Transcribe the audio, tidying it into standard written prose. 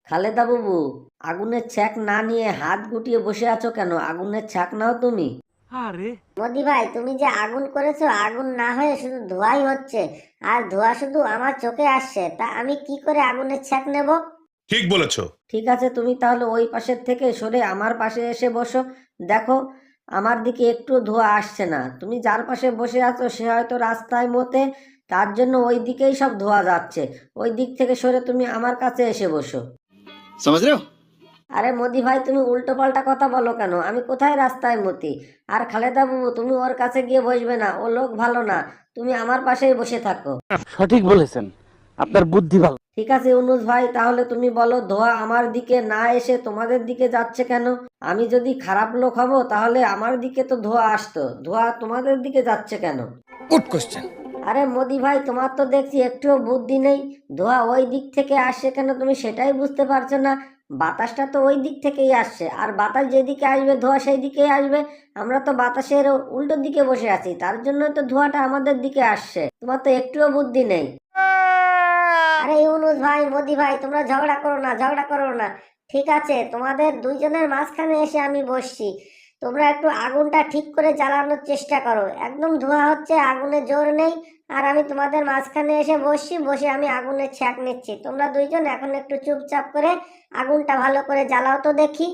খালেদা বাবু, আগুনের ছ্যাক না নিয়ে হাত গুটিয়ে বসে আছো কেন? আগুনের ছ্যাক নাও তুমি। মোদি ভাই, তুমি যে আগুন করেছো, আগুন না হয়ে শুধু ধোঁয়াই হচ্ছে, আর ধোঁয়া শুধু আমার চোখে আসছে, তা আমি কি করে আগুনের ছ্যাক নেব? ঠিক বলেছো। ঠিক আছে, তুমি তাহলে ওই পাশের থেকে সরে আমার পাশে এসে বসো। দেখো, আমার দিকে একটু ধোঁয়া আসছে না। তুমি যার পাশে বসে আছো সে হয়তো রাস্তায় মতে, তার জন্য ওই দিকেই সব ধোঁয়া যাচ্ছে। ওই দিক থেকে সরে তুমি আমার কাছে এসে বসো। समझ रहे हो? আরে মোদি ভাই, তুমি উল্টো পাল্টা কথা বলো কেন? আমি কোথায় রাস্তায় মতি? আর খালেদা বাবু, তুমি ওর কাছে গিয়ে বসবে না, ও লোক ভালো না। তুমি আমার পাশেই বসে থাকো। সঠিক বলেছেন, আপনার বুদ্ধি ভালো। ঠিক আছে ইউনুস ভাই, তাহলে তুমি বলো, ধোঁয়া আমার দিকে না এসে তোমাদের দিকে যাচ্ছে কেন? আমি যদি খারাপ লোক হব তাহলে আমার দিকে তো ধোঁয়া আসতো, ধোঁয়া তোমাদের দিকে যাচ্ছে কেন? Good question. আরে মোদি ভাই, তোমার তো দেখছি একটুও বুদ্ধি নেই। ধোঁয়া ওই দিক থেকে আসছে কেন তুমি সেটাই বুঝতে পারছো না? বাতাসটা তো ওই দিক থেকেই আসছে, আর বাতাস যেদিকে আসবে ধোঁয়া সেই দিকেই আসবে। আমরা তো বাতাসের উল্টো দিকে বসে আছি, তার জন্য তো ধোঁয়াটা আমাদের দিকে আসছে। তোমার তো একটুও বুদ্ধি নেই। আরে ইউনুস ভাই, মোদি ভাই, তোমরা ঝগড়া করো না, ঝগড়া করো না। ঠিক আছে, তোমাদের দুইজনের মাঝখানে এসে আমি বসছি। তোমরা একটু আগুনটা ঠিক করে জ্বালানোর চেষ্টা করো। একদম ধোঁয়া হচ্ছে, আগুনে জোর নেই। আর আমি তোমাদের মাঝখানে এসে বসছি, বসে আমি আগুনের ছ্যাক নিচ্ছি। তোমরা দুইজন এখন একটু চুপচাপ করে আগুনটা ভালো করে জ্বালাও তো দেখি।